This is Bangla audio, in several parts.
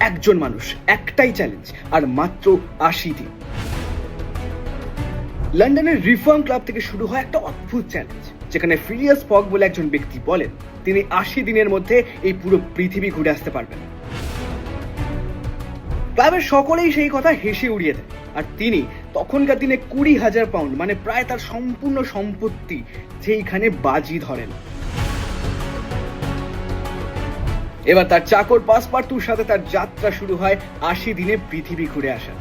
একজন মানুষ, একটাই চ্যালেঞ্জ, আর মাত্র ৮০ দিন। লন্ডনের রিফর্ম ক্লাব থেকে শুরু হয় একটা অদ্ভুত চ্যালেঞ্জ, যেখানে ফিলিয়াস ফগ বলে একজন ব্যক্তি বলেন তিনি ৮০ দিনের মধ্যে এই পুরো পৃথিবী ঘুরে আসতে পারবেন। ক্লাবের সকলেই সেই কথা হেসে উড়িয়ে দেয়, আর তিনি তখনকার দিনে ২০,০০০ পাউন্ড মানে প্রায় তার সম্পূর্ণ সম্পত্তি সেইখানে বাজি ধরেন। এবার তার চাকর পাসপার্তুর সাথে তার যাত্রা শুরু হয় ৮০ দিনে পৃথিবী ঘুরে আসা।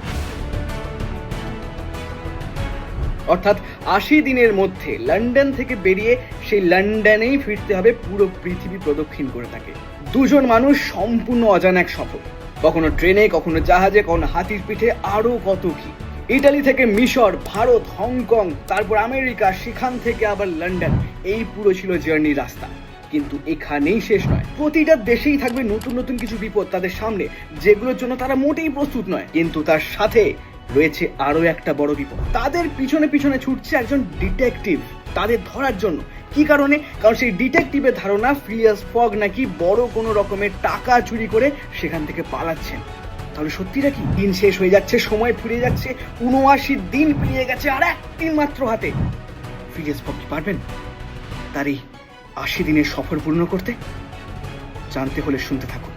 অর্থাৎ ৮০ দিনের মধ্যে লন্ডন থেকে বেরিয়ে সেই লন্ডনেই ফিরতে হবে পুরো পৃথিবী প্রদক্ষিণ করে থাকে। দুজন মানুষ সম্পূর্ণ অজানা এক সফর, কখনো ট্রেনে, কখনো জাহাজে, কখনো হাতির পিঠে, আরো কত কি। ইটালি থেকে মিশর, ভারত, হংকং, তারপর আমেরিকা, সেখান থেকে আবার লন্ডন, এই পুরো ছিল জার্নির রাস্তা। কিন্তু এখানেই শেষ নয়, প্রতিটা দেশেই থাকবে নতুন নতুন কিছু বিপদ তাদের সামনে, যেগুলোর জন্য তারা মোটেই প্রস্তুত নয়। কিন্তু তার সাথে রয়েছে আরো একটা বড় বিপদ। তাদের পিছনে পিছনে ছুটছে একজন ডিটেকটিভ তাদের ধরার জন্য। কি কারণে? কারণ সেই ডিটেকটিভের ধারণা ফিলিয়াস ফগ নাকি বড় কোনো রকমের টাকা চুরি করে সেখান থেকে পালাচ্ছেন। তাহলে সত্যিটা কি? দিন শেষ হয়ে যাচ্ছে, সময় ফুরিয়ে যাচ্ছে, ৭৯ দিন পেরিয়ে গেছে, আর একদিন মাত্র হাতে। ফিলিয়াস ফগ কি পারবেন তার এই ৮০ দিনের সফর পূর্ণ করতে? জানতে হলে শুনতে থাকুন।